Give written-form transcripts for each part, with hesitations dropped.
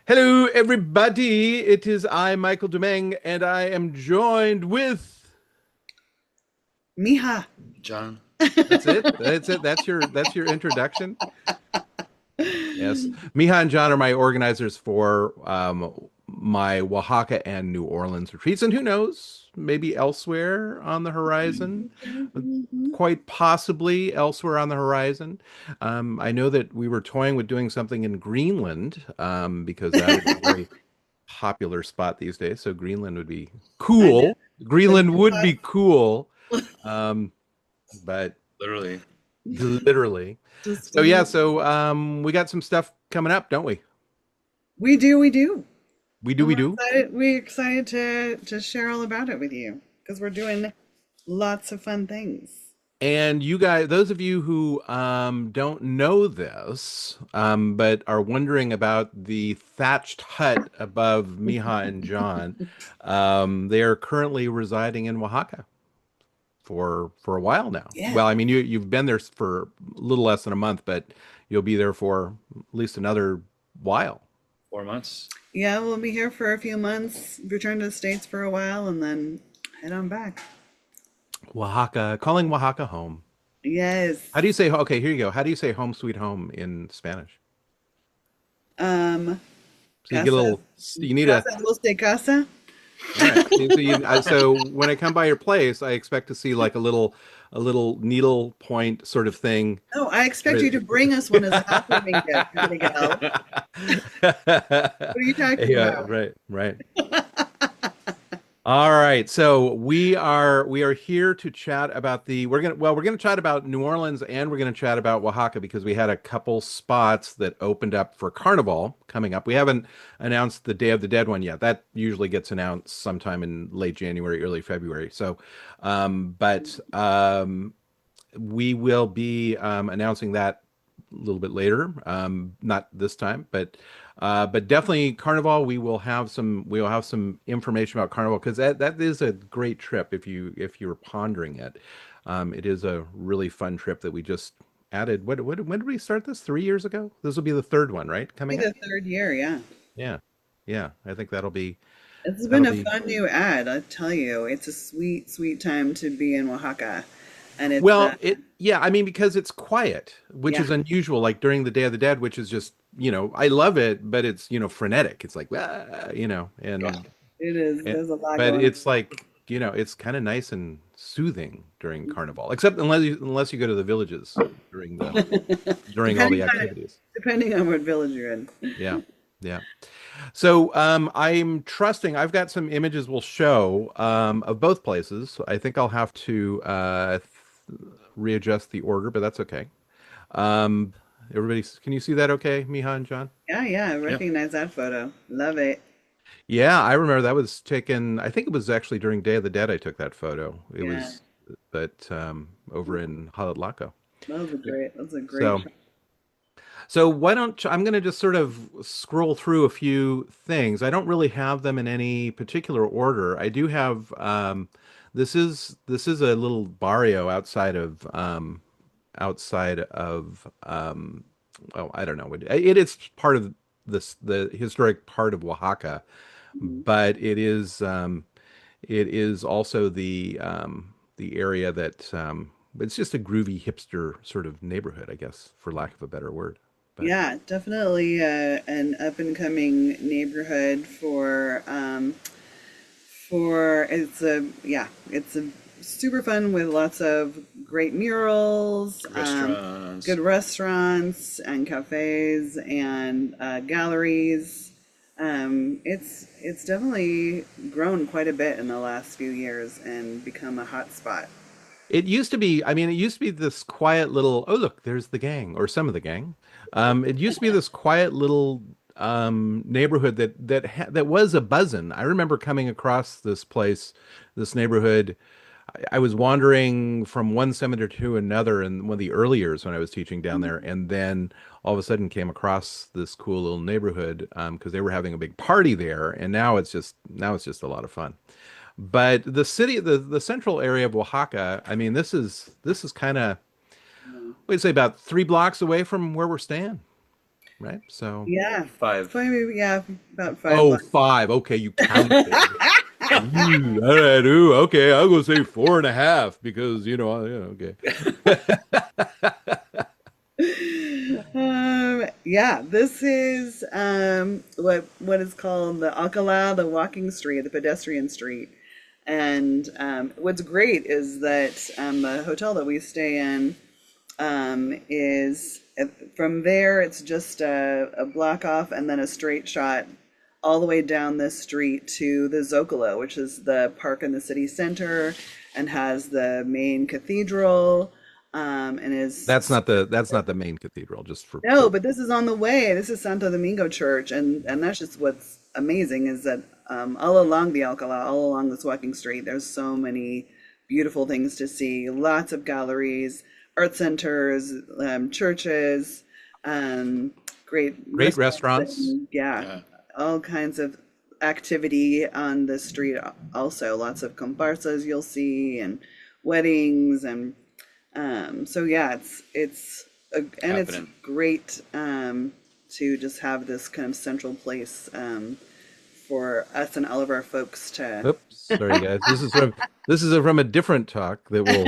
Hello, everybody. It is I, Michael DeMeng, and I am joined with. Mija. John. That's it. That's it. That's your introduction. Yes, Mija and John are my organizers for my Oaxaca and New Orleans retreats, and who knows, maybe elsewhere on the horizon, quite possibly elsewhere on the horizon. I know that we were toying with doing something in Greenland because that is a very popular spot these days. So Greenland would be I know. cool. The Greenland would Mija. be cool, um, but Literally. literally. Just So yeah, so we got some stuff coming up, don't we? we do. We do, And we do. we're excited to share all about it with you because we're doing lots of fun things. And you guys, those of you who don't know this, but are wondering about the thatched hut above Mija and John, they are currently residing in Oaxaca for a while now. Yeah. Well, I mean, you've been there for a little less than a month, but you'll be there for at least another while. 4 months. Yeah, we'll be here for a few months, return to the States for a while, and then head on back. Oaxaca, calling Oaxaca home. Yes. How do you say, okay, here you go. How do you say home sweet home in Spanish? Um, So you get a casa, little, you need a, casa dos de casa. all right. So when I come by your place, I expect to see like a little needle point sort of thing. No, I expect Right. you to bring us one as a housewarming gift, Miguel. What are you talking Yeah, about? right, right. All right, so we are here to chat about the we're gonna chat about New Orleans and we're gonna chat about Oaxaca because we had a couple spots that opened up for Carnival coming up. We haven't announced the Day of the Dead one yet. That usually gets announced sometime in late January, early February. So, but we will be announcing that a little bit later. Not this time, but definitely Carnival. We will have some information about Carnival because that is a great trip if you're pondering it. It is a really fun trip that we just added. When did we start this? 3 years ago. This will be the third one, right? Be Coming up. the third year, yeah. Yeah, yeah. I think that'll be It's been that'll a be fun new ad, I tell you. It's a sweet, sweet time to be in Oaxaca. And it's Well, yeah, I mean, because it's quiet, which yeah, is unusual, like during the Day of the Dead, which is just, I love it, but it's, frenetic. It's like, Yeah. it is. and There's a lot but going on. it's like, it's kind of nice and soothing during Carnival, except unless you go to the villages during the during all Depending the on activities. depending on what village you're in. Yeah, yeah. So I'm trusting. I've got some images we'll show of both places. I think I'll have to readjust the order, but that's okay. Um, everybody, can you see that okay, Miha and John? Yeah, yeah, I Yeah. recognize that photo. Love it. Yeah, I remember that was taken. I think it was actually during Day of the Dead I took that photo. It Yeah. was, but over in Halotlaco. That's a great So, shot. so why don't I'm going to just sort of scroll through a few things. I don't really have them in any particular order. I do have. This is a little barrio outside of well, I don't know. It is part of the historic part of Oaxaca, Mhm. but it is also the area that it's just a groovy hipster sort of neighborhood, I guess, for lack of a better word. But Yeah, definitely an up and coming neighborhood for it's a super fun with lots of great murals, Restaurants. good restaurants and cafes and galleries. It's definitely grown quite a bit in the last few years and become a hot spot. it used to be, I mean, it used to be this quiet little, oh, look, there's the gang or some of the gang. It used to be this quiet little neighborhood that was a buzzin'. I remember coming across this place, this neighborhood. I was wandering from one cemetery to another in one of the early years when I was teaching down there, and then all of a sudden came across this cool little neighborhood because they were having a big party there, and now it's just a lot of fun. But the city, the central area of Oaxaca, I mean, this is kind of, Yeah. we'd say about 3 blocks away from where we're staying, right? So, Yeah. It's Five. probably, yeah, about 5 blocks. 5. Okay, you counted. All right, ooh, okay, I'll go say 4.5 because okay. Yeah, this is what is called the Alcalá, the walking street, the pedestrian street. And what's great is that the hotel that we stay in is from there, it's just a block off and then a straight shot all the way down this street to the Zocalo, which is the park in the city center and has the main cathedral, and is That's not the main cathedral, just no, but this is on the way. This is Santo Domingo Church, and that's just what's amazing is that all along the Alcala, all along this walking street, there's so many beautiful things to see. Lots of galleries, art centers, churches, um, great great restaurants, restaurants. and yeah, Yeah. all kinds of activity on the street. Also, lots of comparsas you'll see, and weddings, and so yeah, and it's Happening. great to just have this kind of central place for us and all of our folks to. Oops, sorry guys. This is from a different talk that will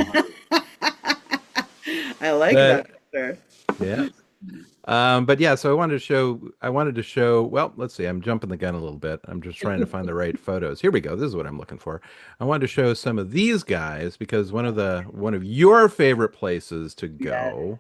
I like that that picture. yeah. But yeah, so I wanted to show, well, let's see, I'm jumping the gun a little bit. I'm just trying to find the right photos. Here we go. This is what I'm looking for. I wanted to show some of these guys because one of your favorite places to Yeah, go.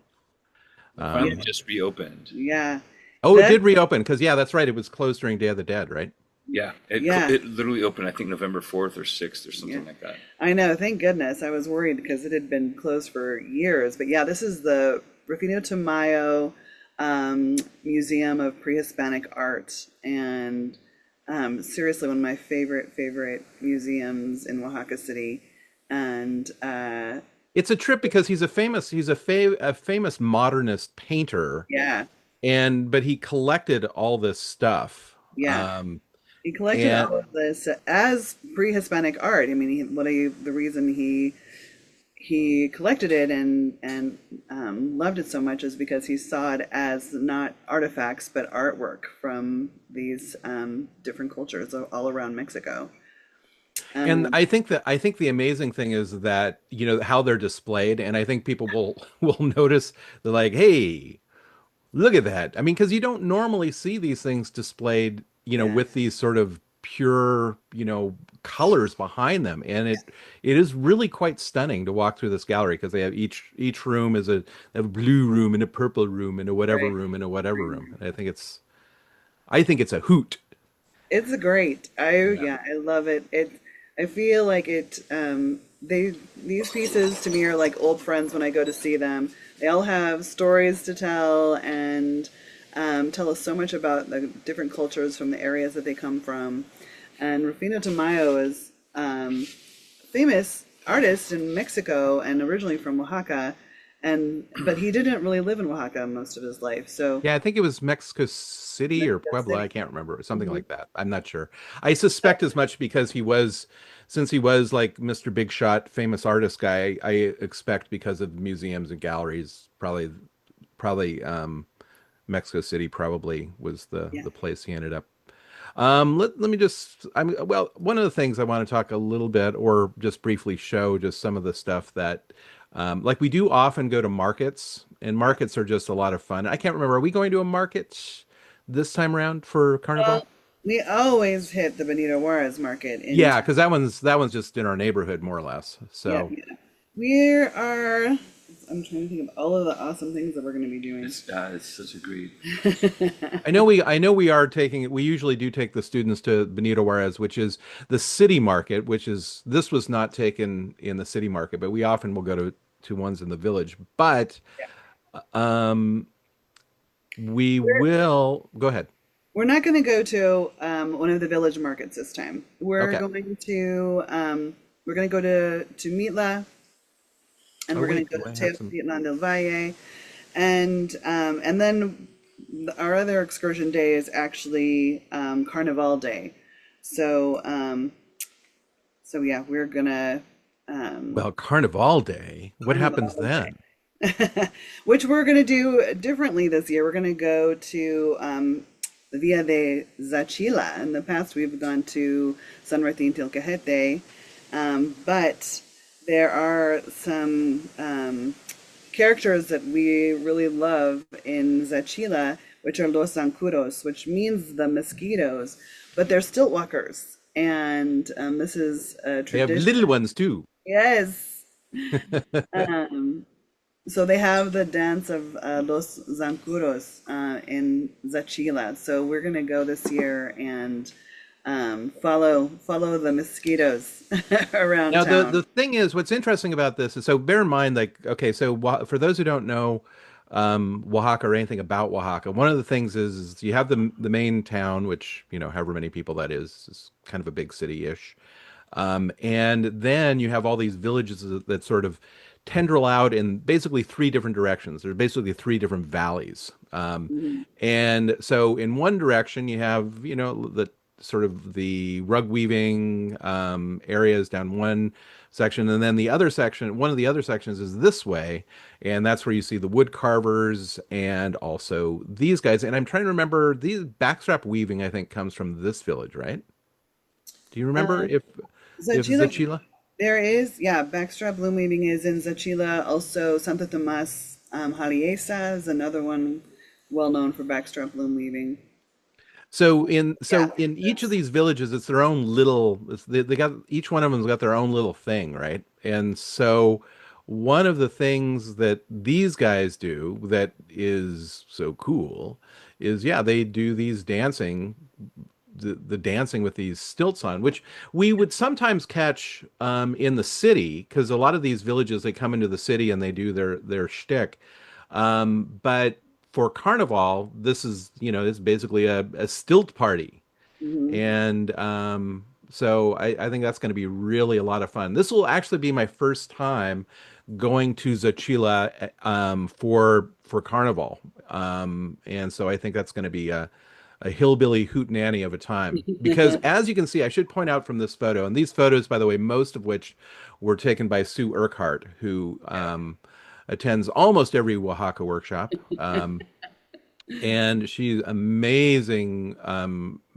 Finally Um, just reopened. yeah, oh, it that did reopen because yeah, that's right. It was closed during Day of the Dead, right? Yeah, it yeah, it literally opened. I think November 4th or 6th or yeah. something like that. I know. Thank goodness. I was worried because it had been closed for years. But yeah, this is the Rufino Tamayo Museum of Pre-Hispanic Art, and seriously, one of my favorite museums in Oaxaca City. And It's a trip because he's a famous modernist painter, yeah, but he collected all this stuff. yeah. He collected And all of this as pre-Hispanic art. I mean, the reason he collected it and loved it so much is because he saw it as not artifacts but artwork from these different cultures all around Mexico. And Um, I think the amazing thing is that how they're displayed, and I think people will will notice they're like, hey, look at that. I mean, because you don't normally see these things displayed, yeah, with these sort of pure, colors behind them, and it is really quite stunning to walk through this gallery because they have each room is they have a blue room and a purple room and a whatever right. room and a whatever room. And I think it's a hoot. It's great. Yeah. Yeah, I love it. I feel like it these pieces to me are like old friends when I go to see them. They all have stories to tell and tell us so much about the different cultures from the areas that they come from. And Rufino Tamayo is famous artist in Mexico and originally from Oaxaca, and but he didn't really live in Oaxaca most of his life. So Yeah, I think it was Mexico City or Mexico Puebla. I City. can't remember. Something Mhm. like that. I'm not sure. I suspect as much because since he was like Mr. Big Shot, famous artist guy, I expect because of museums and galleries, probably Mexico City probably was the Yeah. the place he ended up. Let me just, well, one of the things I want to talk a little bit or just briefly show just some of the stuff that, like we do often go to markets, and markets are just a lot of fun. I can't remember, are we going to a market this time around for Carnival? Well, we always hit the Benito Juarez market in Yeah, town. because that one's just in our neighborhood more or less. Yeah, So yeah. We are. I'm trying to think of all of the awesome things that we're going to be doing. It's such a great. I know we usually do take the students to Benito Juarez, which is the city market, this was not taken in the city market, but we often will go to ones in the village. But um we We're will go ahead. we're not going to go to one of the village markets this time. Okay. We're going to go to Mitla, and Oh we're going wait, to go do I to have some? Tenochtitlan del Valle, and then our other excursion day is actually Carnival Day. So so yeah, we're gonna Well, Carnival Day. What Carnival happens Day. then? which we're going to do differently this year. We're going to go to Via de Zachila. In the past, we've gone to San Martin Tilcajete, but there are some characters that we really love in Zachila, which are los zancudos, which means the mosquitoes, but they're stilt walkers. And this is a They have little tradition. ones too. Yes. So they have the dance of Los Zancudos in Zachila. So we're gonna go this year and follow the mosquitoes around Now, the town. thing is, what's interesting about this is, so bear in mind, like, okay, so for those who don't know Oaxaca or anything about Oaxaca, one of the things is you have the main town, which, however many people that is kind of a big city-ish. And then you have all these villages that sort of tendril out in basically three different directions. There's basically three different valleys. Mhm. And so in one direction, you have, the sort of the rug weaving areas down one section. And then the other section, one of the other sections is this way. And that's where you see the wood carvers and also these guys. And I'm trying to remember, these backstrap weaving, I think, comes from this village, right? Do you remember Uh, if Zachila, Zachila? there is, yeah, backstrap loom weaving is in Zachila. Also, Santa Tomas Jaliesa is another one well known for backstrap loom weaving. Yeah, So in each of that's. these villages, it's their own little. They got each one of them's got their own little thing, right? And so one of the things that these guys do that is so cool is, yeah, they do these dancing, the dancing with these stilts on, which we would sometimes catch in the city because a lot of these villages they come into the city and they do their shtick. But for Carnival, this is it's basically a stilt party, Mhm. and so I think that's going to be really a lot of fun. This will actually be my first time going to Zachila for Carnival, and so I think that's going to be a hillbilly hootenanny of a time. Because as you can see, I should point out from this photo, and these photos, by the way, most of which were taken by Sue Urquhart, who attends almost every Oaxaca workshop. And she's amazing,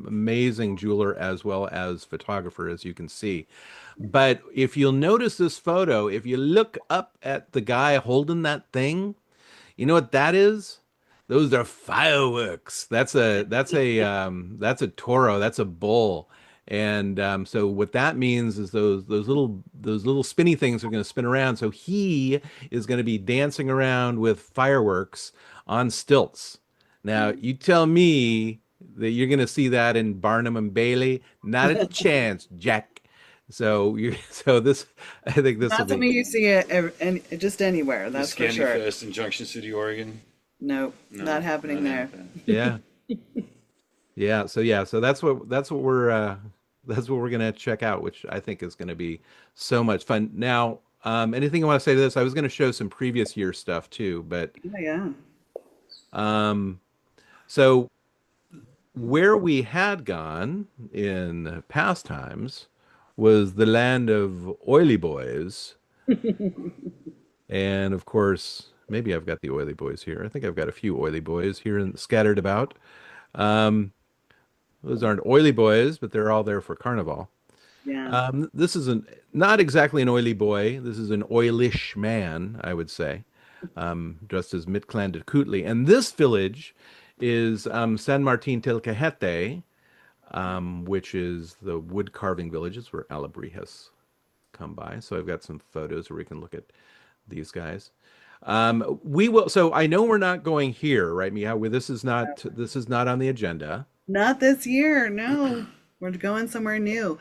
amazing jeweler as well as photographer, as you can see. But if you'll notice this photo, if you look up at the guy holding that thing, you know what that is? Those are fireworks. That's a toro. That's a bull. And so what that means is those little spinny things are going to spin around. So he is going to be dancing around with fireworks on stilts. Now you tell me that you're going to see that in Barnum and Bailey. Not a chance, Jack. So this I think this will Not something be you see just anywhere, that's for Muscany sure. Fest in Junction City, Oregon. Nope, not No, happening not there. happening. yeah. Yeah, so that's what we're gonna check out, which I think is gonna be so much fun. Now, anything I want to say to this? I was gonna show some previous year stuff too, but Yeah, yeah. um, so where we had gone in past times was the land of oily boys, and of course, maybe I've got the oily boys here. I think I've got a few oily boys here and scattered about. Um, those aren't oily boys, but they're all there for Carnival. Yeah. This is not exactly an oily boy. This is an oilish man, I would say, dressed as Mitclan Kutli. And this village is San Martin Tilcajete, which is the wood carving villages where Alabri has come by. So I've got some photos where we can look at these guys. We will. So I know we're not going here, right, Mija? This is not on the agenda. Not this year, no. We're going somewhere new.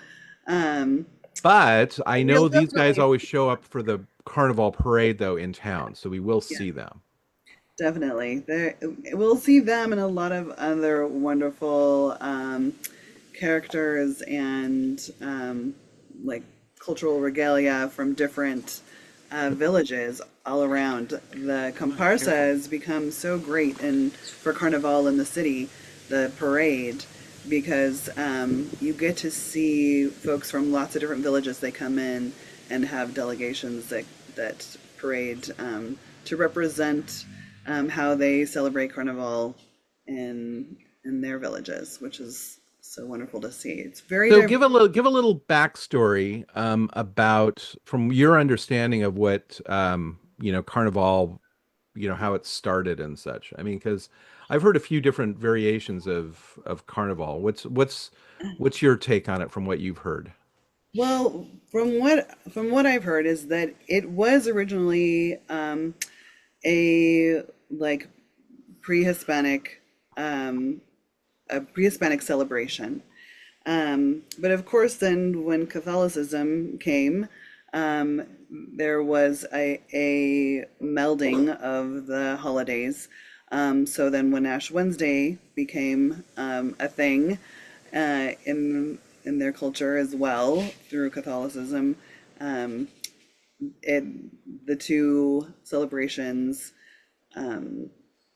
Um, But I we'll know these guys definitely, always show up for the carnival parade though in town, so we will yeah, see them. definitely. We'll see them and a lot of other wonderful characters and like cultural regalia from different villages all around. The comparsa Careful. has become so great in for Carnival in the city, the parade, because you get to see folks from lots of different villages. They come in and have delegations that parade to represent how they celebrate Carnival in their villages, which is so wonderful to see. It's very So diverse. give a little backstory about from your understanding of what Carnival, how it started and such. I mean, because I've heard a few different variations of Carnival. What's your take on it from what you've heard? Well, from what I've heard is that it was originally a like pre-Hispanic um, a pre-Hispanic celebration. But of course, then when Catholicism came, there was a melding of the holidays. So then when Ash Wednesday became a thing in their culture as well through Catholicism, um, it the two celebrations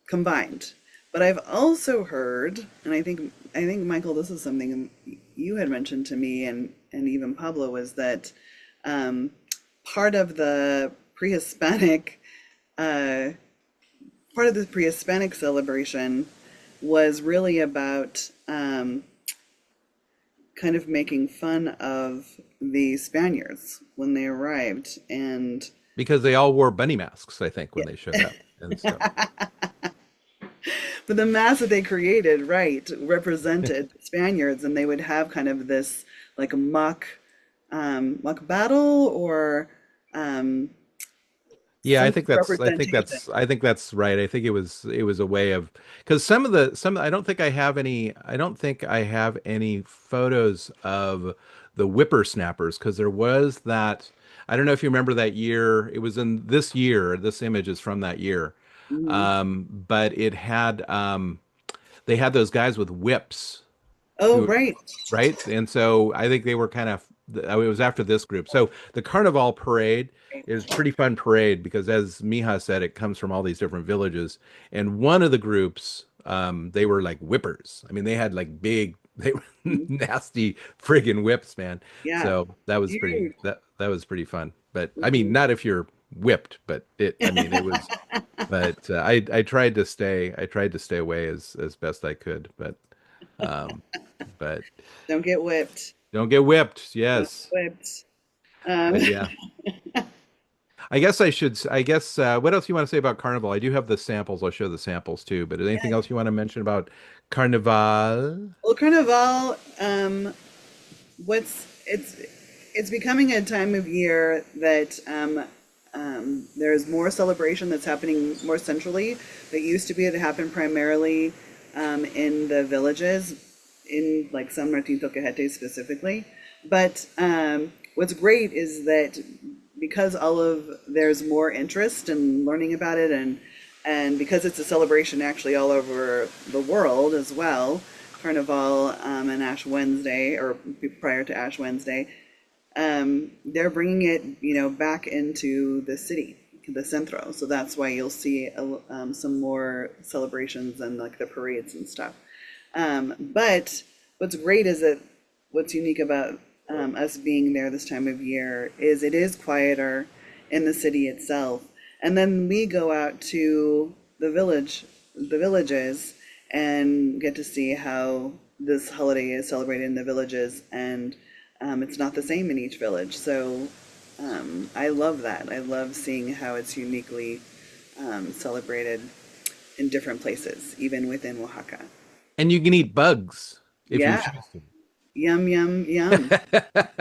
combined. But I've also heard, and I think Michael, this is something you had mentioned to me and even Pablo, was that um, part of the pre-Hispanic uh, part of the pre-Hispanic celebration was really about kind of making fun of the Spaniards when they arrived, and Because they all wore bunny masks, I think, when yeah, they showed up and stuff. but the mass that they created, right, represented Spaniards, and they would have kind of this like mock battle or um, Yeah, some representation. I think that's right. I think it was a way of because some I don't think I have any photos of the whippersnappers because there was that I don't know if you remember that year. It was in this year. This image is from that year. Mhm. But it had they had those guys with whips Oh, who right. right? And so I think they were kind of it was after this group. So the Carnival parade is pretty fun parade because as Mija said, it comes from all these different villages. And one of the groups, they were like whippers. I mean, they had like big, they were Mhm. nasty friggin' whips, man. Yeah. So Huge. that was pretty fun. But I mean, Mhm. not if you're whipped, but I mean, it was. But I tried to stay away as best I could. Um, but Don't get whipped. don't get whipped. Don't Yes. get whipped. Um, But yeah, I guess, what else you want to say about Carnival? I do have the samples. I'll show the samples too. But is there anything else you want to mention about Carnival? well, Carnival, what's it's becoming a time of year that there's more celebration that's happening more centrally. That used to be to happen primarily in the villages, in like San Martin Toquejete specifically. But what's great is that because all of there's more interest in learning about it, and because it's a celebration actually all over the world as well, Carnival and Ash Wednesday, or prior to Ash Wednesday, they're bringing it, back into the city, the centro. So that's why you'll see some more celebrations and like the parades and stuff. But what's great is that what's unique about us being there this time of year is it is quieter in the city itself, and then we go out to the villages, and get to see how this holiday is celebrated in the villages, and it's not the same in each village. So I love that. I love seeing how it's uniquely celebrated in different places, even within Oaxaca. And you can eat bugs if you Yeah, choose to. yum, yum, yum.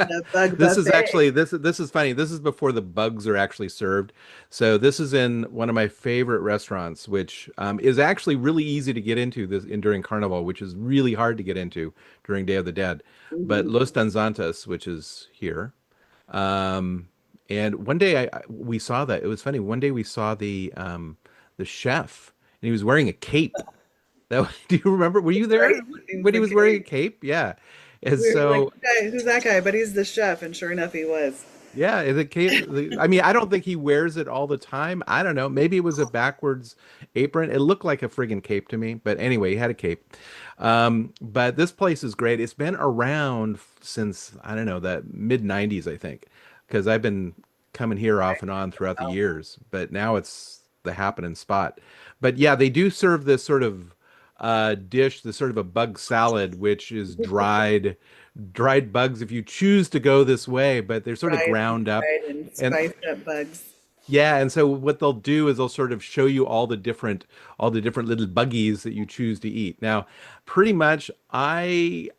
The bug This is buffet. actually this is funny. This is before the bugs are actually served. So this is in one of my favorite restaurants, which is actually really easy to get into during Carnival, which is really hard to get into during Day of the Dead. But Hmm. Los Danzantes, which is here, um, and one day we saw that. It was funny. One day we saw the chef, and he was wearing a cape. Do you remember? Were you Right? there He's when he the was wearing a cape. cape? Yeah. And We were like, so who's that guy? But he's the chef, and sure enough, he was. yeah, the cape. I mean, I don't think he wears it all the time. I don't know. Maybe it was a backwards apron. It looked like a friggin' cape to me. But anyway, he had a cape. But this place is great. It's been around since, I don't know, the mid 90s, I think, because I've been coming here off and on throughout the years. But now the happening spot. But yeah, they do serve this sort of dish, this sort of a bug salad, which is dried bugs if you choose to go this way, but they're sort of ground up. Fried and And spiced up bugs. yeah, and so what they'll do is they'll sort of show you all the different little buggies that you choose to eat. Now, pretty much I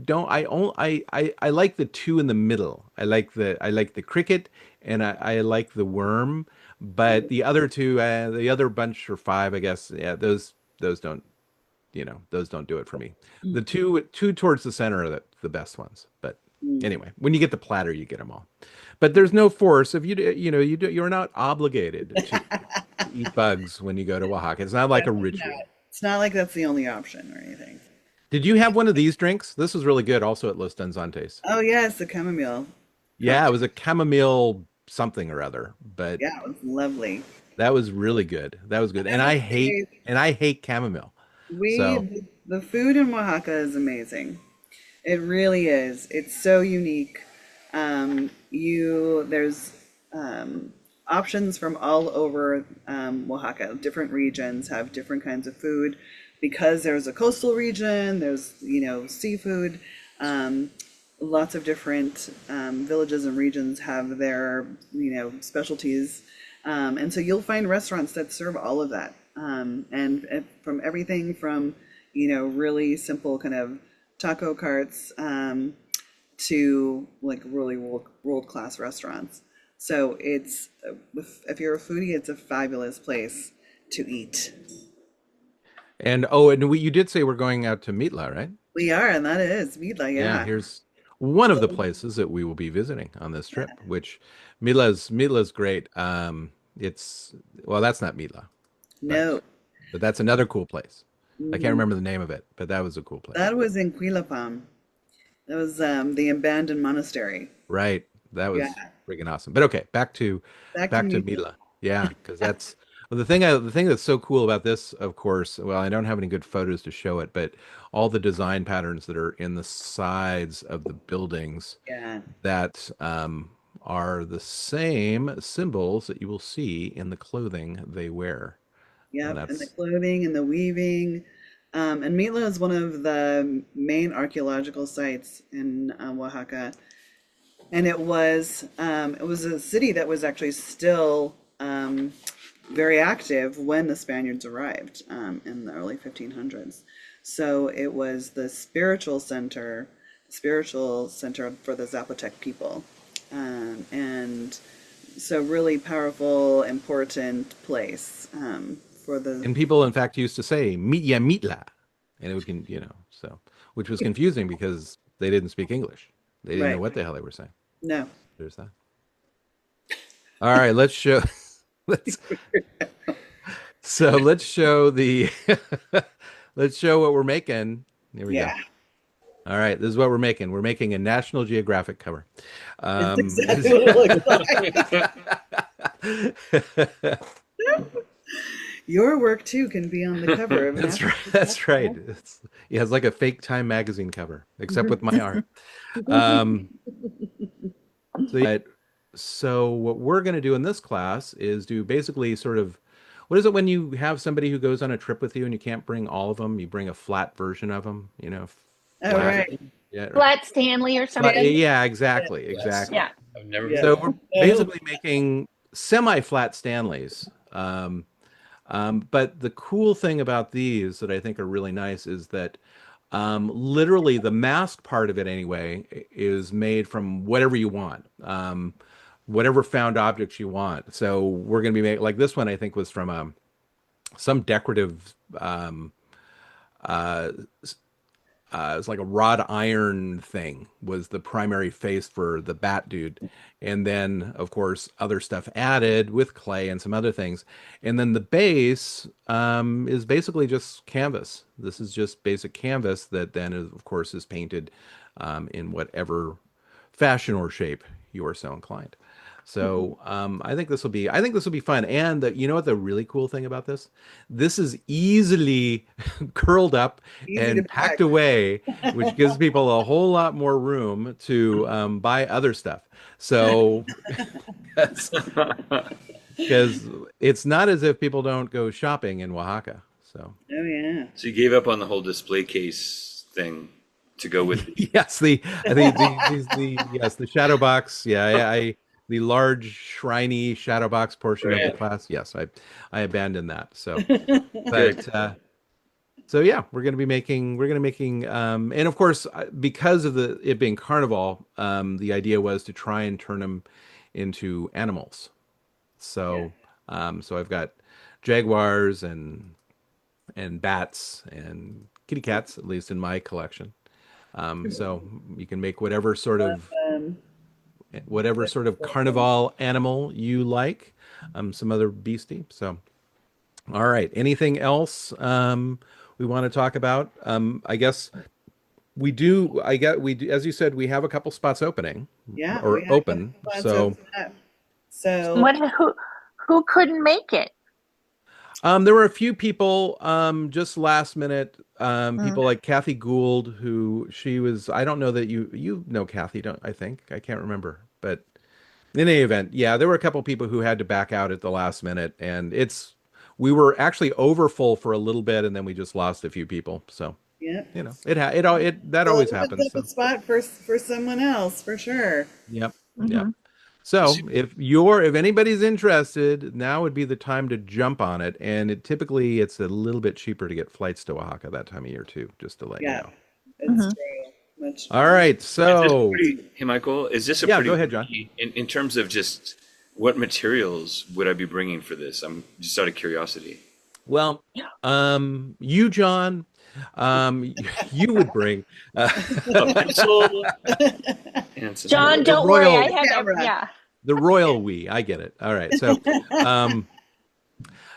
don't I only I like the two in the middle. I like the cricket and I like the worm, but the other two the other bunch or five, I guess, yeah, those don't, those don't do it for me. The two towards the center are the best ones. But anyway, when you get the platter, you get them all. But there's no force. If you're not obligated to eat bugs when you go to Oaxaca. It's not like a ritual. It's not like that's the only option or anything. Did you have one of these drinks? This was really good also at Los Danzantes. Oh yes, the chamomile. Yeah, it was a chamomile something or other, but Yeah, it was lovely. that was really good. That was good. And I hate chamomile. So, The food in Oaxaca is amazing. It really is. It's so unique. There's options from all over Oaxaca. Different regions have different kinds of food because there's a coastal region. There's seafood. Lots of different villages and regions have their specialties, and so you'll find restaurants that serve all of that. And from everything from really simple kind of taco carts to like really world class restaurants. So if you're a foodie, it's a fabulous place to eat. and you did say we're going out to Mitla, right? We are, and that is Mila, Yeah, yeah. here's one of the places that we will be visiting on this trip, which Mitla's great. It's well, that's not Mitla, but No, that's another cool place. I can't mhm. remember the name of it, but that was a cool place. That was in Quilapam. That was the abandoned monastery. Right. That Yeah, was freaking awesome. But okay, back to back to back to Mila. Mila. Yeah, because that's well, the thing that's so cool about this, of course. Well, I don't have any good photos to show it, but all the design patterns that are in the sides of the buildings Yeah, that are the same symbols that you will see in the clothing they wear, and yep, and the that's clothing and the weaving. And Mila is one of the main archaeological sites in Oaxaca, and it was a city that was actually still very active when the Spaniards arrived in the early 1500s. So it was the spiritual center for the Zapotec people, and so really powerful, important place for the. and people in fact used to say Mitya Mitla, and it would so which was confusing because they didn't speak English. They didn't know Right. what the hell they were saying. No. There's that. All right, let's show. Let's let's show the let's show what we're making. Here we go. Yeah. All right, this is what we're making. We're making a National Geographic cover. It's This exactly what it looks like. Your work too can be on the cover of that's National right. That's right. Geographic. Yeah, it's like a fake Time magazine cover, except with my art. Um, so what we're going to do in this class is do basically sort of what is it when you have somebody who goes on a trip with you and you can't bring all of them, you bring a flat version of them, All flat. right. Yeah, Flat Stanley or something. yeah, exactly, Yes. exactly. Yeah. I've never Yeah. So we're basically making semi-flat Stanleys. But the cool thing about these that I think are really nice is that literally the mask part of it anyway is made from whatever you want, whatever found objects you want. So we're going to be making like this one I think was from some decorative uh, it's like a wrought iron thing was the primary face for the bat dude, and then of course other stuff added with clay and some other things, and then the base is basically just canvas. This is just basic canvas that then of course is painted in whatever fashion or shape you are so inclined. So I think this will be fun. And you know what the really cool thing about this? This is easily curled up Easy to and pack. packed away, which gives people a whole lot more room to buy other stuff. So that's because it's not as if people don't go shopping in Oaxaca. So Oh yeah. So you gave up on the whole display case thing to go with the yes, the shadow box. Yeah, the large shiny shadow box portion of the brand. class. Yes, I abandoned that. So, Good. but so yeah, we're gonna making and of course because of it being carnival, the idea was to try and turn them into animals. Yeah. So so I've got jaguars and bats and kitty cats, at least in my collection. So you can make Um, whatever sort of carnival animal you like, some other beastie. So, all right. Anything else we want to talk about? I guess we do. We do, as you said, we have a couple spots opening yeah, we or had a couple open. spots So, open up. So What? Who couldn't make it? there were a few people just last minute. Mm. People like Kathy Gould, who she was. I don't know that you know Kathy. Don't I think I can't remember, but in any event, yeah, there were a couple people who had to back out at the last minute, and we were actually over full for a little bit, and then we just lost a few people. So yeah. that So it always opens happens. up a So spot for someone else for sure. yep, yep. Hmm. So if anybody's interested, now would be the time to jump on it, and typically it's a little bit cheaper to get flights to Oaxaca that time of year too. Just to let you Yeah, know. it's Hmm. true. Much. All right, Is this so pretty, hey Michael, is this a yeah, pretty go ahead, John. in terms of just what materials would I be bringing for this? I'm just out of curiosity. Well, you, John, you would bring A pencil and some John, the don't worry. royal, I have Camera. yeah. the royal we. I get it. All right, so um,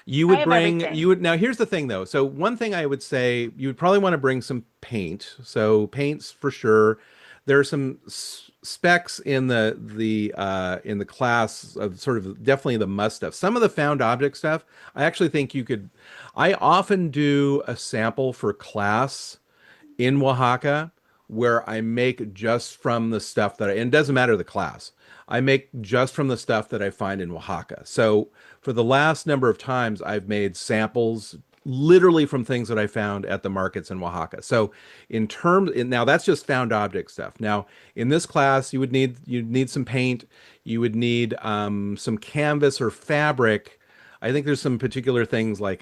I have everything. now here's the thing though. So one thing I would say you would probably want to bring some paint. So paints for sure. There are some specs in the class of sort of definitely the must stuff. Some of the found object stuff, I actually think you could. I often do a sample for class in Oaxaca where I make just from the stuff and it doesn't matter the class. I make just from the stuff that I find in Oaxaca. So for the last number of times, I've made samples literally from things that I found at the markets in Oaxaca. So now that's just found object stuff. Now in this class, you'd need some paint, you would need some canvas or fabric. I think there's some particular things like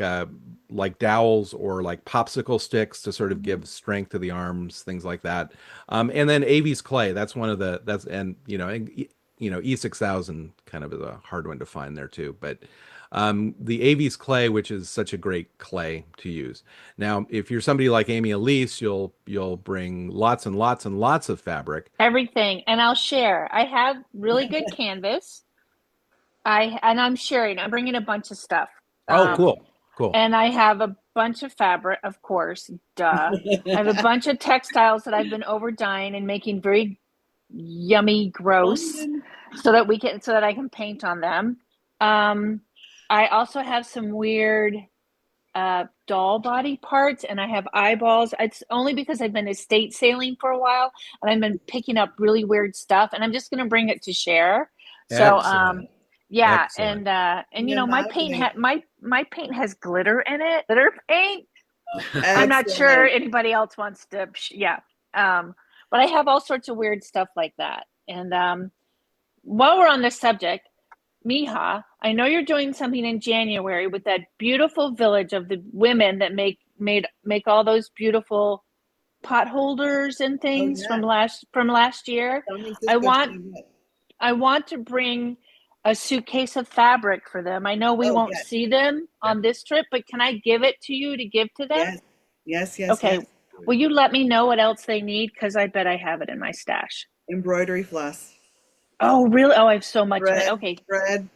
dowels or like popsicle sticks to sort of give strength to the arms, things like that. And then Avi's clay. That's one of the that's and E6000 kind of is a hard one to find there too. But the Avi's clay, which is such a great clay to use. Now, if you're somebody like Amy Elise, you'll bring lots and lots and lots of fabric. Everything. And I'll share. I have really good canvas. I'm sharing. I'm bringing a bunch of stuff. Oh, Um, cool, cool. and I have a bunch of fabric, of course, duh. I have a bunch of textiles that I've been over dyeing and making very yummy, gross, so that I can paint on them. Um, I also have some weird doll body parts, and I have eyeballs. It's only because I've been estate sailing for a while, and I've been picking up really weird stuff, and I'm just going to bring it to share. So, Excellent, yeah, excellent. and Yeah, my that'll paint be my paint has glitter in it. Glitter paint. I'm not sure excellent. anybody else wants to. Yeah, but I have all sorts of weird stuff like that. And while we're on this subject, Mija, I know you're doing something in January with that beautiful village of the women that make all those beautiful pot holders and Oh things yeah. from last year. San I Francisco want too. I want to bring a suitcase of fabric for them. I know we Oh won't yes. see them Yeah. on this trip, but can I give it to you to give to them? Yes. Yes. Yes. Okay. Yes. Will you let me know what else they need? Because I bet I have it in my stash. Embroidery floss. Oh, really? Oh, I have so much of it. Thread, Okay.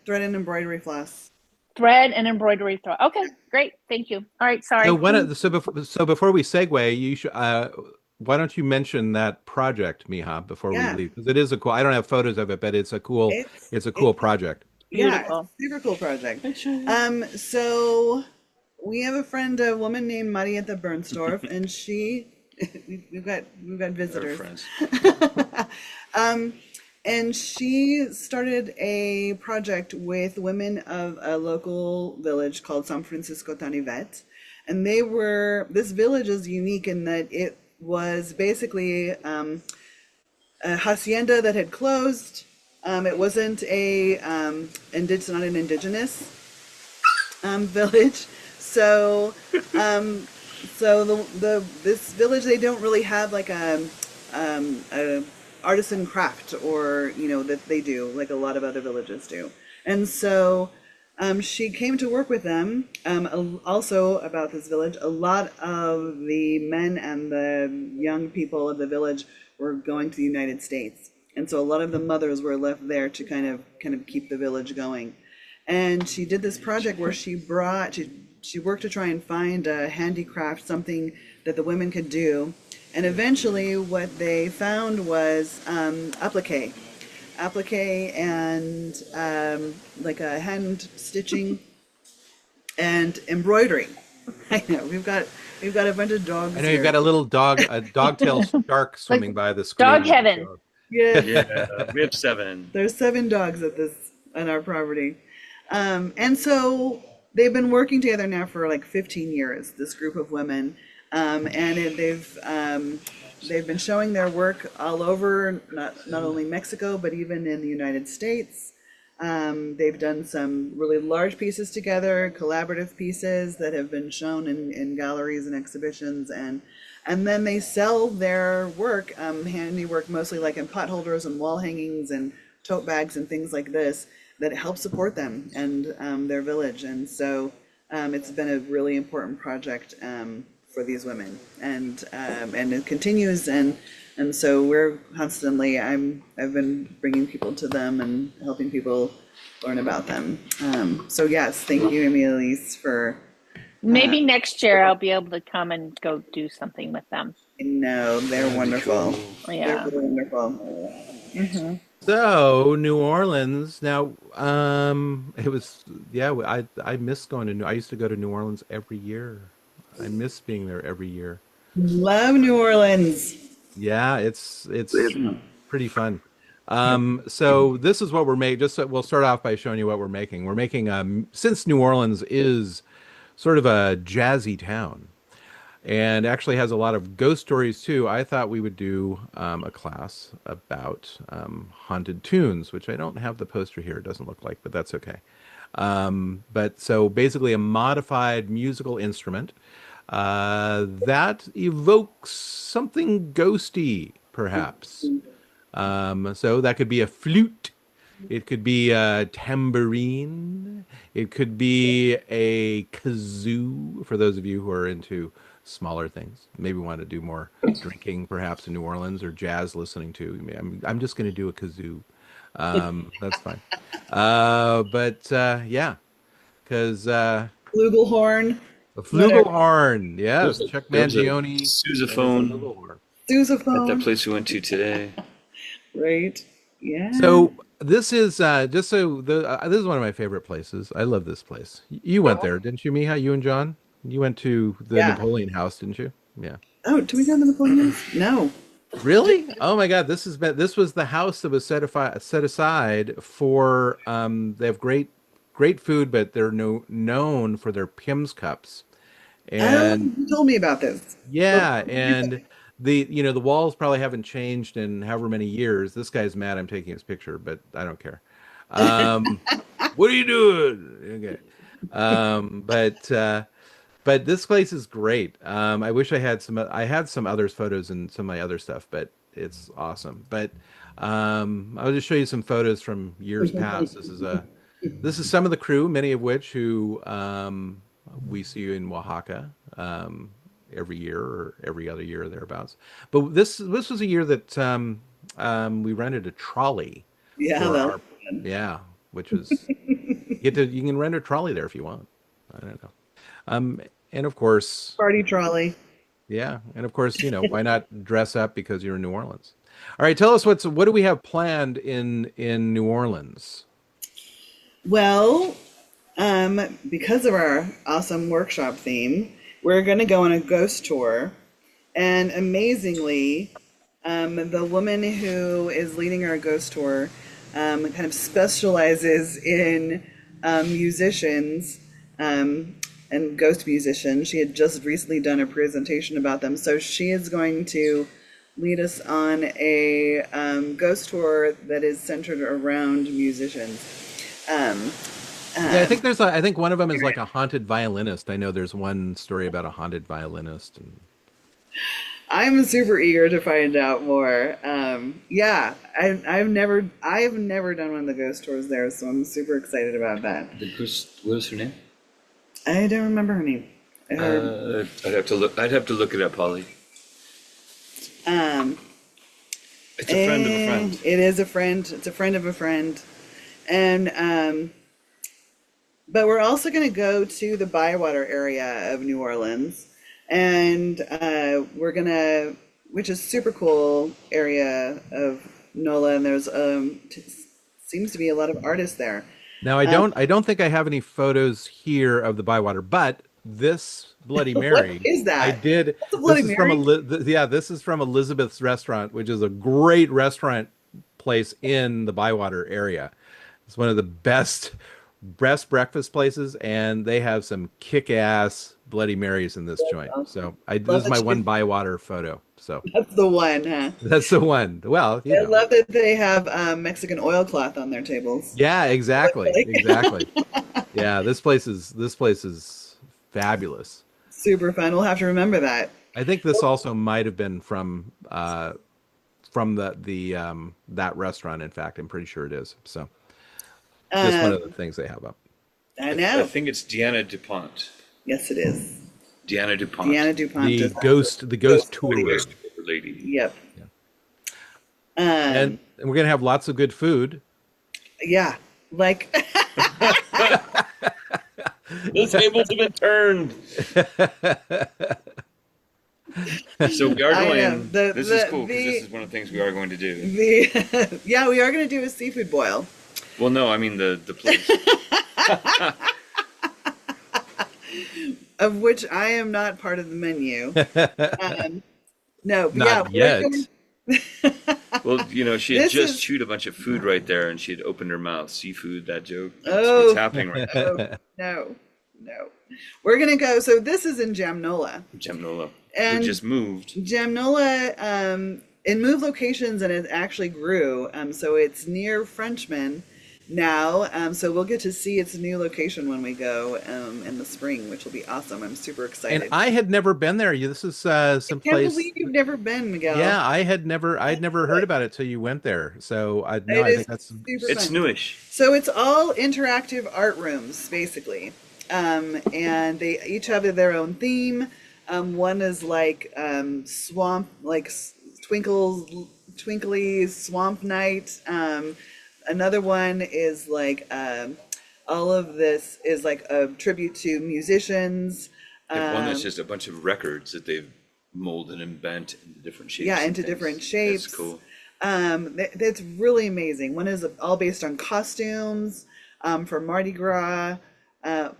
thread and embroidery floss. Thread and embroidery thread. Okay, great. Thank you. All right, So sorry. before we segue, you should why don't you mention that project, Miha, before we Yeah. leave? Because it is a cool. I don't have photos of it, but It's it's a cool it's project. yeah, it's Beautiful. a super cool project. So we have a friend, a woman named Marietta Bernstorff, and we've got Our visitors. friends. um, And she started a project with women of a local village called San Francisco Tanivet. And this village is unique in that it was basically a hacienda that had closed. It wasn't it's not an indigenous village. So, this village, they don't really have like a artisan craft, or that they do like a lot of other villages do. And so she came to work with them. Also about this village, a lot of the men and the young people of the village were going to the United States, and so a lot of the mothers were left there to kind of keep the village going. And she did this project where she worked to try and find a handicraft, something that the women could do. And eventually what they found was applique and like a hand stitching and embroidery. I know we've got a bunch of dogs. I know here. you've got a little dog, a dog-tailed shark swimming by the screen. Dog heaven. Yeah. Yeah, we have 7. There's 7 dogs on our property. And so they've been working together now for like 15 years, this group of women. They've been showing their work all over, not only Mexico, but even in the United States. They've done some really large pieces together, collaborative pieces that have been shown in galleries and exhibitions, and then they sell their work, handiwork, mostly like in pot holders and wall hangings and tote bags and things like this, that help support them and their village. And so it's been a really important project for these women, and it continues, and so we're constantly, I've been bringing people to them and helping people learn about them. So yes, thank you, Emilise, for Maybe next year I'll be able to come and go do something with them. no, they're wonderful. Yeah. They're really wonderful. Mm-hmm. So New Orleans. Now, it was I miss going to I used to go to New Orleans every year. I miss being there every year. Love New Orleans. Yeah, it's pretty fun. So this is what we're making. We'll start off by showing you what we're making. We're making since New Orleans is sort of a jazzy town, and actually has a lot of ghost stories too. I thought we would do a class about haunted tunes, which I don't have the poster here. It doesn't look like, but that's okay. But so basically a modified musical instrument that evokes something ghosty, perhaps. So that could be a flute. It could be a tambourine. It could be a kazoo, for those of you who are into smaller things. Maybe want to do more drinking, perhaps in New Orleans, or jazz listening to. I'm just going to do a kazoo. That's fine. Yeah, because Flugelhorn. a flugelhorn. Yes, Chuck Mangione. Sousaphone Sousaphone. at that place we went to today. Right. Yeah. So this is this is one of my favorite places. I love this place. You went there, didn't you, Mija? You and John? You went to the Napoleon House, didn't you? Yeah. Oh, do we go to the Napoleon House? No. Really? Oh my God! This was the house that was set aside for. They have great food, but they're known for their Pimm's cups. And you told me about this. yeah, and the walls probably haven't changed in however many years. This guy's mad I'm taking his picture, but I don't care. What are you doing? Okay. But this place is great. I wish I had some others photos and some of my other stuff, but it's awesome. But I'll just show you some photos from years past. This is some of the crew, many of which who we see in Oaxaca every year or every other year or thereabouts. But this was a year that we rented a trolley. Yeah. Which was you can rent a trolley there if you want. I don't know. And of course, Party trolley. yeah, and of course, why not dress up because you're in New Orleans? All right, tell us what do we have planned in New Orleans? Well, because of our awesome workshop theme, we're going to go on a ghost tour, and amazingly, The woman who is leading our ghost tour kind of specializes in musicians and ghost musicians. She had just recently done a presentation about them, so she is going to lead us on a ghost tour that is centered around musicians. Um, Yeah, I think there's I think one of them is like a haunted violinist. I know there's one story about a haunted violinist, and I'm super eager to find out more. Yeah, I've never done one of the ghost tours there, so I'm super excited about that. The ghost, what was her name? I don't remember her name. I'd have to look. I'd have to look it up, Holly. Um, It's a friend of a friend. It is a friend. It's a friend of a friend, and but we're also going to go to the Bywater area of New Orleans, and we're gonna, which is super cool area of NOLA, and there's seems to be a lot of artists there. now I don't think I have any photos here of the Bywater, but this Bloody What Mary, is I that? did. That's a Bloody This is from Mary. yeah, this is from Elizabeth's Restaurant, which is a great restaurant place in the Bywater area. It's one of the best breakfast places, and they have some kick-ass Bloody Marys in this joint. So this Love is my that one Bywater photo. So That's the one, huh? that's the one. Well, you I know. love that they have Mexican oilcloth on their tables. Yeah, exactly. Exactly. Yeah, this place is fabulous. Super fun. We'll have to remember that. I think this also might have been from that restaurant. In fact, I'm pretty sure it is. So just one of the Um, things they have up. I I know. think it's Deanna DuPont. Yes, it is. Deanna DuPont. Deanna DuPont The does that. ghost tour. Ghost lady. Yep. Yeah. Um, And we're gonna have lots of good food. yeah. Like The tables have been turned. So we are I know. going. This is cool because The this is one of the things we are going to do. the yeah, we are going to do a seafood boil. Well, no, I mean the place. Of which I am not part of the menu. No, but Not yeah, yet. Well, you know, she had This just is- chewed a bunch of food right there, and she had opened her mouth. Seafood, that joke. That's Oh. what's happening right now. no, no. We're gonna go. So this is in Jamnola. Gemnola. And- We just moved. Jamnola, it moved locations and it actually grew. So it's near Frenchman now. So we'll get to see its new location when we go in the spring, which will be awesome. I'm super excited. And I had never been there. This is some can't place. believe you've never been, Miguel. Yeah, I'd never heard about it till you went there. So I It is think that's super It's fun. newish. So it's all interactive art rooms, basically. And they each have their own theme. One is like swamp, like twinkly swamp night. Another one is like all of this is like a tribute to musicians. They have one that's just a bunch of records that they've molded and bent into different shapes. Yeah, and into things. different shapes. That's cool. That's really amazing. One is all based on costumes for Mardi Gras.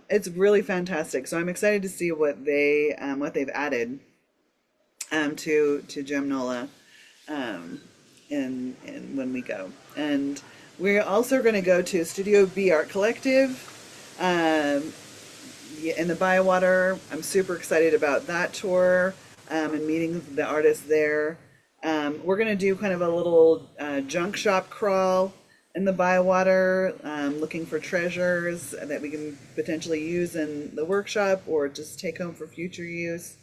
It's really fantastic. So I'm excited to see what they've added to Gemnola in when we go. And we're also going to go to Studio B Art Collective in the Bywater. I'm super excited about that tour and meeting the artists there. We're going to do kind of a little junk shop crawl in the Bywater, looking for treasures that we can potentially use in the workshop or just take home for future use.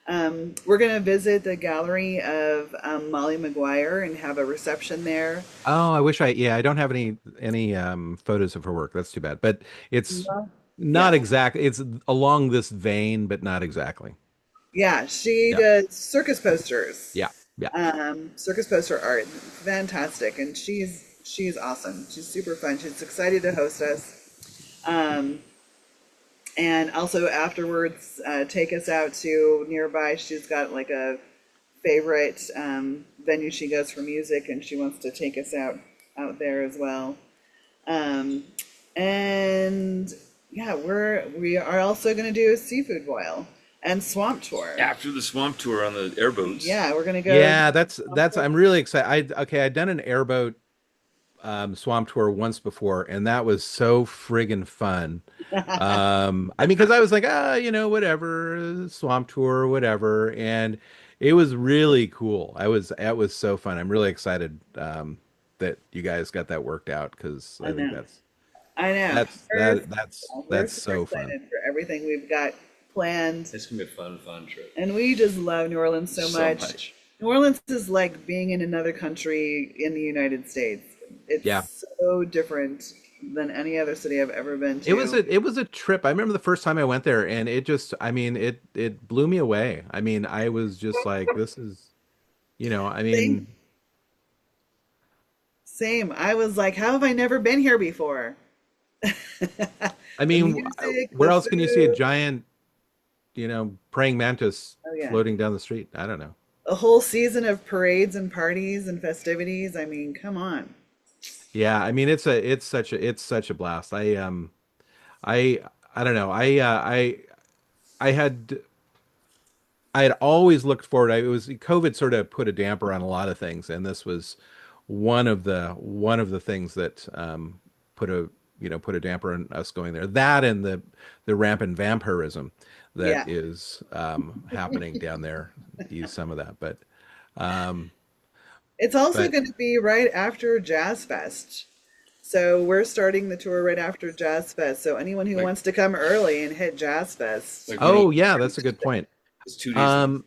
We're going to visit the gallery of Molly McGuire and have a reception there. Oh, I don't have any photos of her work. That's too bad. But it's not exactly. It's along this vein, but not exactly. Yeah, she Yeah. does circus posters. Yeah. Yeah. Circus poster art, fantastic, and she's awesome. She's super fun. She's excited to host us, and also afterwards take us out to nearby. She's got like a favorite venue she goes for music, and she wants to take us out there as well. And yeah, we are also going to do a seafood boil. and swamp tour. After the swamp tour on the airboats. Yeah, we're gonna go. Yeah, that's I'm really excited. I'd done an airboat swamp tour once before, and that was so friggin' fun. I mean, because I was like, whatever, swamp tour, whatever, and it was really cool. It was so fun. I'm really excited that you guys got that worked out because I I think know. I know. We're that's super so fun. excited for everything we've got planned, It's gonna be a fun trip. and we just love New Orleans so So much. much. New Orleans is like being in another country in the United States. Yeah. It's so different than any other city I've ever been to. It was a trip. I remember the first time I went there, and it just, I mean, it blew me away. I mean, I was just like, this is, I Same, mean, same. I was like, how have I never been here before? I The mean, music, where the else can you see a food. giant, praying mantis Oh yeah. floating down the street? I don't know. A whole season of parades and parties and festivities. I mean, come on. Yeah, I mean, it's such a blast. I I don't know. I had I had always looked forward. It was COVID sort of put a damper on a lot of things, and this was one of the things that put a put a damper on us going there. That and the rampant vampirism that Yeah. is happening down there. Use some of that, um, It's also but going to be right after Jazz Fest. So we're starting the tour right after Jazz Fest. So anyone who Like wants to come early and hit Jazz Fest, like oh yeah, that's a good point. it's 2 days long. Um,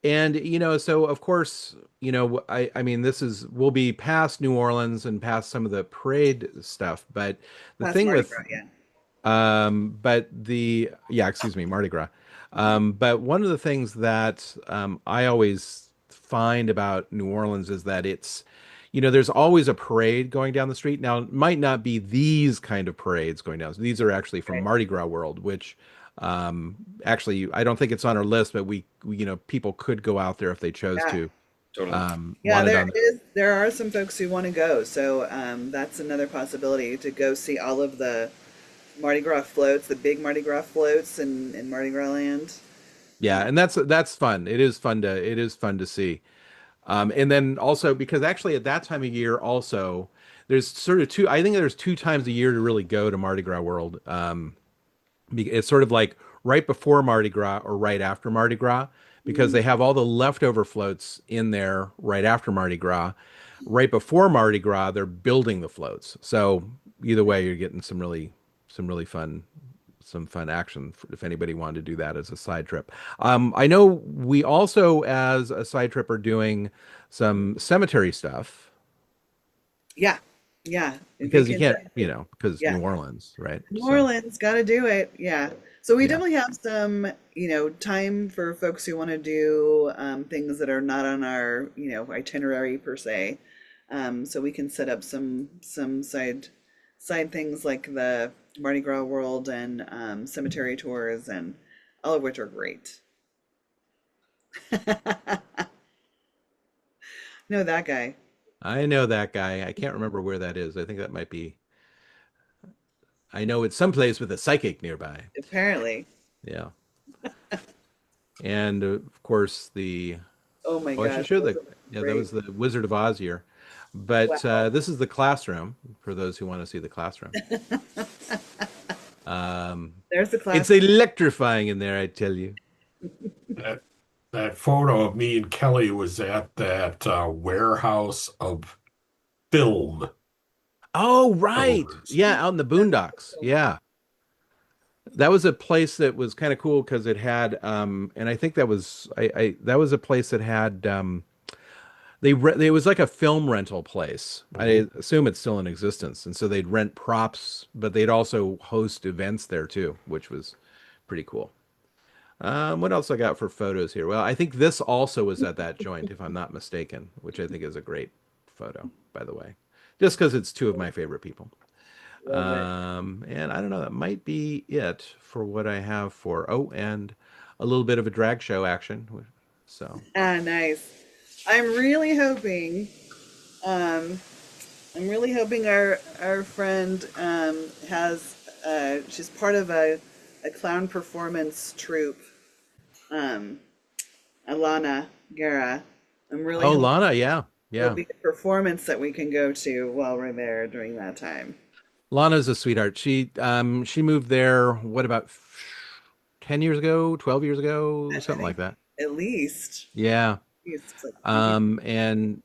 And so of course, I mean this is we'll be past New Orleans and past some of the parade stuff, but the past thing Mardi with Gras, yeah. but the yeah, excuse me, Mardi Gras. But one of the things that I always find about New Orleans is that it's there's always a parade going down the street. Now, it might not be these kind of parades going down. These are actually from Right. Mardi Gras World, which actually I don't think it's on our list, but people could go out there if they chose Yeah. to. Totally. Yeah, Want it on. there are some folks who want to go. So that's another possibility to go see all of the Mardi Gras floats, the big Mardi Gras floats in Mardi Gras land. Yeah, and that's fun. It is fun to see. And then also because actually at that time of year also there's sort of two. I think there's two times a year to really go to Mardi Gras World. It's sort of like right before Mardi Gras or right after Mardi Gras because Mhm. they have all the leftover floats in there right after Mardi Gras. Right before Mardi Gras, they're building the floats. So either way, you're getting some really fun action if anybody wanted to do that as a side trip. I know we also, as a side trip, are doing some cemetery stuff Yeah, yeah. If you because you can, can't, because yeah. New Orleans, right? New So Orleans, got to do it. Yeah. So we yeah, definitely have some, time for folks who want to do things that are not on our, itinerary per se. So we can set up some side things like the Mardi Gras World and cemetery tours, and all of which are great. Know that guy, I know that guy. I can't remember where that is. I think that might be. I know it's someplace with a psychic nearby. apparently. Yeah, and of course the. Oh my Oh, I should gosh, show those the. are Yeah, that great. was the Wizard of Oz year, but Wow. this is the classroom for those who want to see the classroom. Um, There's the it's class. electrifying in there, I tell you. That that photo of me and Kelly was at that warehouse of film Oh, right. covers. Yeah, out in the boondocks. Yeah. That was a place that was kind of cool because it had and I think that was I that was a place that had it was like a film rental place. I Mhm. assume it's still in existence. And so they'd rent props, but they'd also host events there too, which was pretty cool. What else I got for photos here? Well, I think this also was at that joint, if I'm not mistaken, which I think is a great photo, by the way, just because it's two of my favorite people. Love it. And I don't know, that might be it for what I have for. Oh, and a little bit of a drag show action. So, Ah, nice. I'm really hoping, um, I'm really hoping our friend has she's part of a clown performance troupe um, Alana Guerra. I'm really Oh, hoping Lana, yeah, there'll yeah. be a performance that we can go to while we're there during that time. Lana's a sweetheart. She moved there, what about 10 years ago, 12 years ago, I something like think that. at least, Yeah. it's like maybe. And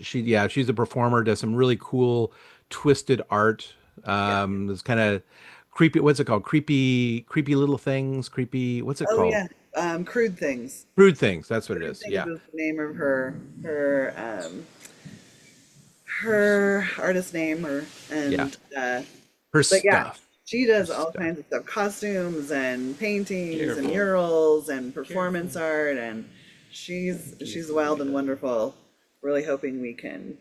she's a performer, does some really cool twisted art. Yeah. This kind of creepy, what's it called? Creepy little things, creepy, what's it Oh called? yeah. Crude Things. Crude things, that's what it Crude is. Things Yeah. is the name of her artist name, or Yeah. and Her but yeah, stuff. she Her does all stuff. kinds of stuff, costumes and paintings and Careful. murals and performance Careful. art, and she's Careful, wild and Mija. wonderful. Really hoping we can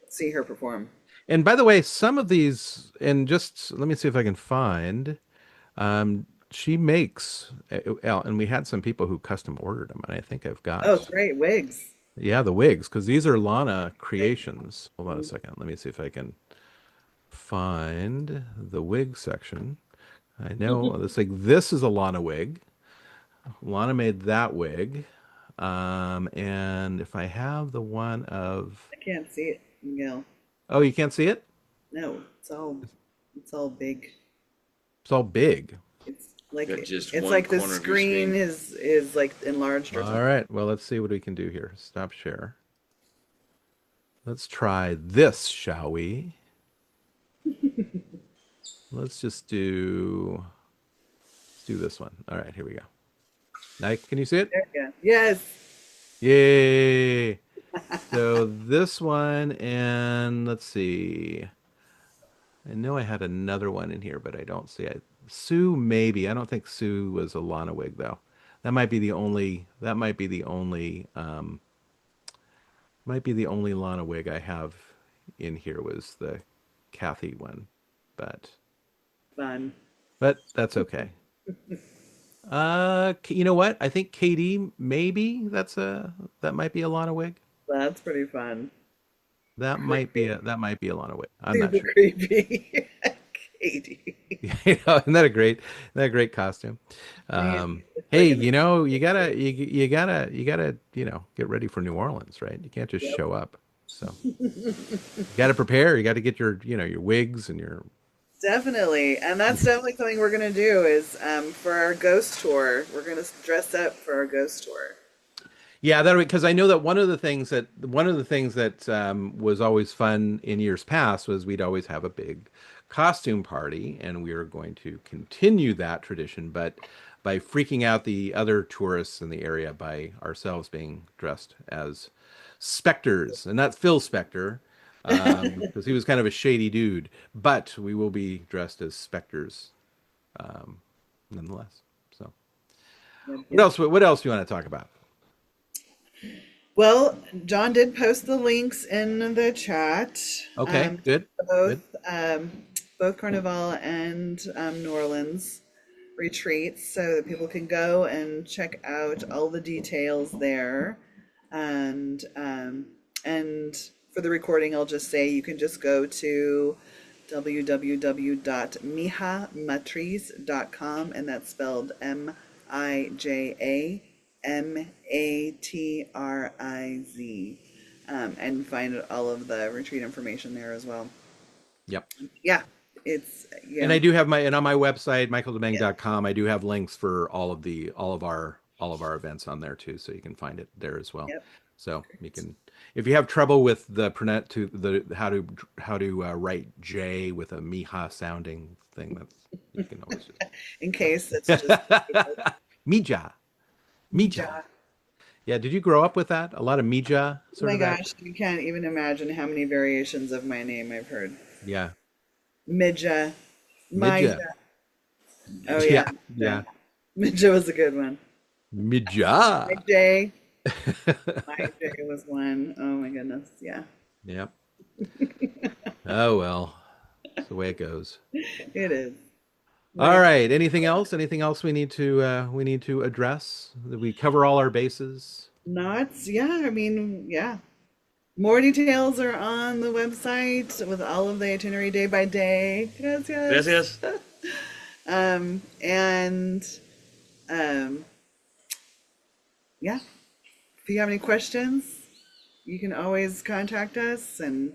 see her perform. And by the way, some of these, and just let me see if I can find. She makes, and we had some people who custom ordered them, and I think I've Oh, got, great wigs. yeah, the wigs, because these are Lana Great. creations. Hold on a second. Let me see if I can find the wig section. I know it's like this is a Lana wig. Lana made that wig. And if I have the one of, I can't see it, Miguel. oh, you can't see it? No, it's all big. It's all big. It's like Got just it's one like the corner of your screen screen. is like enlarged or All something. right. Well, let's see what we can do here. Stop share. Let's try this, shall we? Let's do this one. All right, here we go. Now, can you see it? There you go. Yes. Yay! So this one, and let's see. I know I had another one in here, but I don't see it. Sue, maybe. I don't think Sue was a Lana wig though. That might be the only. That might be the only Lana wig I have in here was the Kathy one, but Fun. that's okay. You know what? I think Katie, maybe that might be a Lana wig. That's pretty fun. Creepy. That might be a Lana wig. I'm not Super sure. creepy. Katie. Isn't that a great costume? Man, it's Hey, like an you gotta, get ready for New Orleans, right? You can't just yep. show up. So you gotta prepare. You gotta get your wigs and your, Definitely. And that's definitely something we're gonna do is for our ghost tour. We're gonna dress up for our ghost tour. yeah, that because I know that one of the things that was always fun in years past was we'd always have a big costume party, and we are going to continue that tradition, but by freaking out the other tourists in the area by ourselves being dressed as specters, and not Phil Spector, because he was kind of a shady dude, but we will be dressed as specters, um, nonetheless. So, Yep, what yep. else? What else do you want to talk about? Well, John did post the links in the chat. Okay, good, Both good. both Carnival and New Orleans retreats, so that people can go and check out all the details there. And for the recording, I'll just say you can just go to www.mijamatriz.com, and that's spelled Mijamatriz, and find all of the retreat information there as well. Yep. Yeah, And I do have and on my website, yeah, michaeldemeng.com, I do have links for all of our events on there too, so you can find it there as well. yep, So you great. can, if you have trouble with the pronoun to the how to write J with a Mija sounding thing, you can always just In case it's just Mija, Mija. Mija. Yeah, did you grow up with that? A lot of Mija Oh sort my of act. gosh, you can't even imagine how many variations of my name I've heard. Yeah, Midja, Mija. Mija. Oh Yeah, yeah, yeah, Midja. Midja was a good one. My Mija. J, my J was one. Oh my goodness, yeah, Yep. Oh well, that's the way it goes. it is. All Right. right. Anything else? Anything else we need to address? Did we cover all our bases? Not, yeah, I mean, yeah. More details are on the website with all of the itinerary day by day. Yes, yes. Yes, yes. And yeah, if you have any questions, you can always contact us. And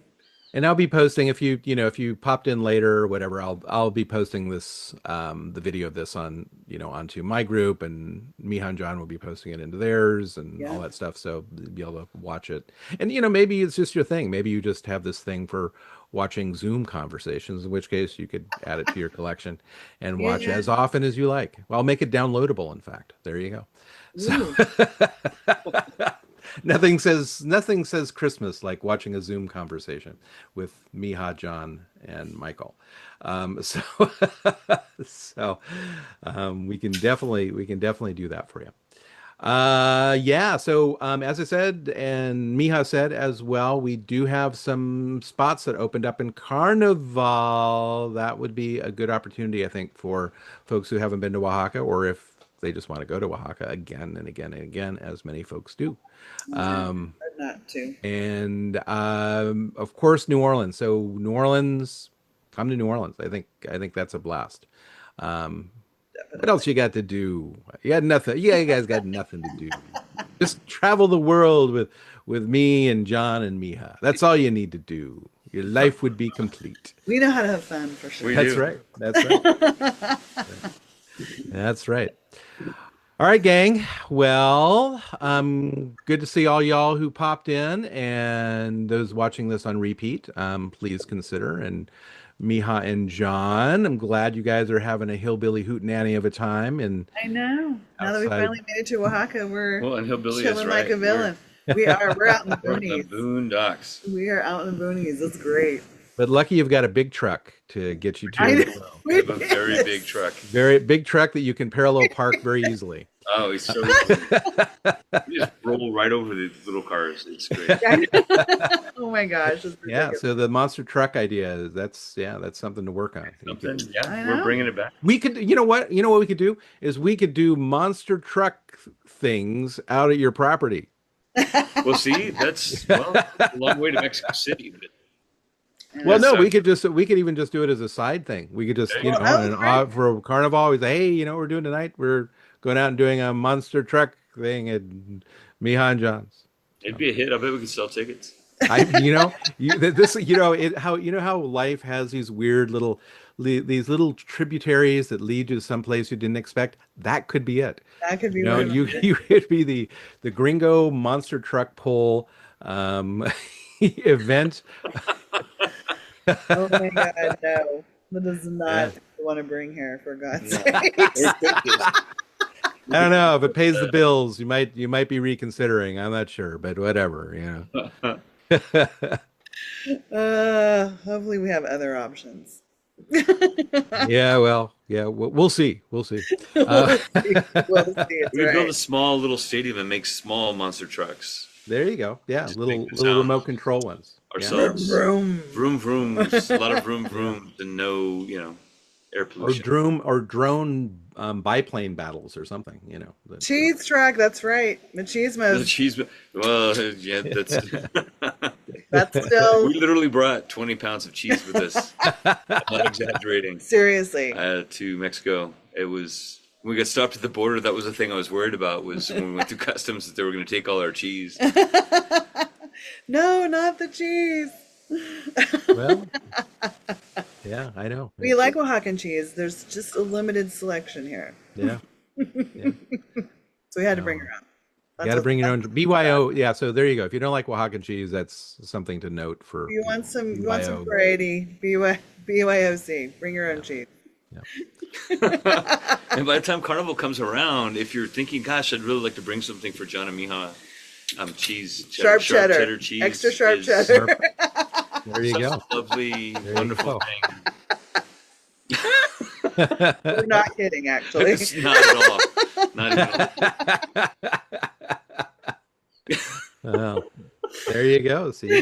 I'll be posting if you popped in later or whatever, I'll be posting this the video of this on onto my group, and Mija and John will be posting it into theirs and Yeah. all that stuff, so you'll be able to watch it. And maybe it's just your thing. Maybe you just have this thing for watching Zoom conversations, in which case you could add it to your collection and watch Yeah. as often as you like. Well, I'll make it downloadable, in fact. There you go. So nothing says Christmas like watching a Zoom conversation with Mija, John, and Michael. So we can definitely do that for you. Yeah. So as I said, and Mija said as well, we do have some spots that opened up in Carnival. That would be a good opportunity, I think, for folks who haven't been to Oaxaca, or if they just want to go to Oaxaca again and again and again, as many folks do. Not to. And of course, New Orleans. So New Orleans, come to New Orleans. I think that's a blast. What else you got to do? You got nothing. Yeah, you guys got nothing to do. Just travel the world with me and John and Mija. That's all you need to do. Your life would be complete. We know how to have fun for sure. That's right. That's right. That's right. All right, gang. Well, good to see all y'all who popped in, and those watching this on repeat. Please consider. And Mija and John, I'm glad you guys are having a hillbilly hootenanny of a time. And I know. Now that we outside- finally made it to Oaxaca, we're and Hillbilly is chilling right. like a villain. We're out in the We're in the boonies. boondocks. We are out in the boonies. It's great. But lucky you've got a big truck to get you to I and know. fro. We have a very big truck. Very big truck that you can parallel park very easily. Oh, he's so easy. We just roll right over these little cars. It's great. Oh my gosh. It's Yeah, ridiculous. so the monster truck idea, that's something to work on. Something, I yeah, know. we're bringing it back. We could, you know what we could do is we could do monster truck things out at your property. Well, see, that's a long way to Mexico City. But Well, no, so- we could even just do it as a side thing. We could just, There you go. for Carnival, we say, hey, what we're doing tonight? We're going out and doing a monster truck thing at Mija and John's. it'd be a hit. I bet we could sell tickets. How life has these weird these little tributaries that lead you to some place you didn't expect. That could be it. That could be You know, one of them. you could be the Gringo monster truck pull event. Oh my God, no. That is not Yeah. what I want to bring here, for God's No. sake. I don't know if it pays the bills. You might be reconsidering. I'm not sure, but whatever. Hopefully we have other options. Yeah, well, we'll see. We'll see. We'll see. It's We could build right. a small little stadium and make small monster trucks There you go. Yeah, Just little make the little sound. remote control ones. Yeah. ourselves. Vroom. Vroom vrooms, a lot of vroom vrooms, and no, air pollution. Drone biplane battles or something. that- Cheese truck, that's right. The Machismo's. cheese. Well, yeah, that's. That's still, We literally brought 20 pounds of cheese with us. I'm not exaggerating. seriously. To Mexico. It was when we got stopped at the border. That was the thing I was worried about. Was when we went through customs that they were going to take all our cheese. No, not the cheese. Well, yeah, I know. We like Oaxacan cheese. There's just a limited selection here. Yeah, So we had to bring her up. you got to bring your own BYO. Yeah, so there you go. If you don't like Oaxacan cheese, that's something to note for. You want some BYO. variety. BYOC. Bring your own cheese. And by the time Carnival comes around, if you're thinking, "Gosh, I'd really like to bring something for John and Mija," cheese, Sharp cheddar. cheese, Extra sharp is cheddar. There you such go. a lovely, you wonderful go. thing. We're not kidding, actually. It's not at all. Not at all. Well, there you go. See, We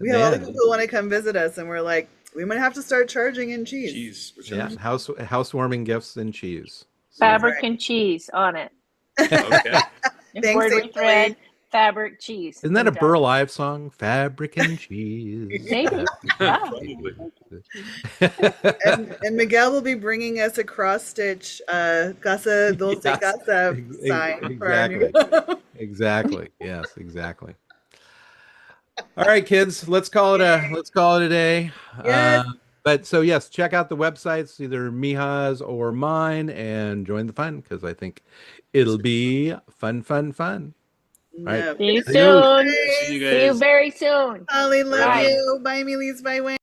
have all the Man. people who want to come visit us, and we're like, we might have to start charging in cheese. Cheese. Which Yeah, housewarming gifts and cheese. So- Fabric and cheese on it. Okay. Thanks, Embroidery April. thread, fabric cheese. Isn't that no a doubt. Burl Ives song? Fabric and cheese. Maybe. Yeah. Probably. And Miguel will be bringing us a cross stitch Casa Dulce Yes, Casa sign for our new. Exactly. Yes, exactly. All right, kids, let's call it a day. Yes. But so yes, check out the websites, either Mija's or mine, and join the fun because I think it'll be fun, fun, fun. All right. No. See you Adios. soon. See you See you guys. very soon. Holly, love Bye. you. Bye, Mealies. Bye, Wayne.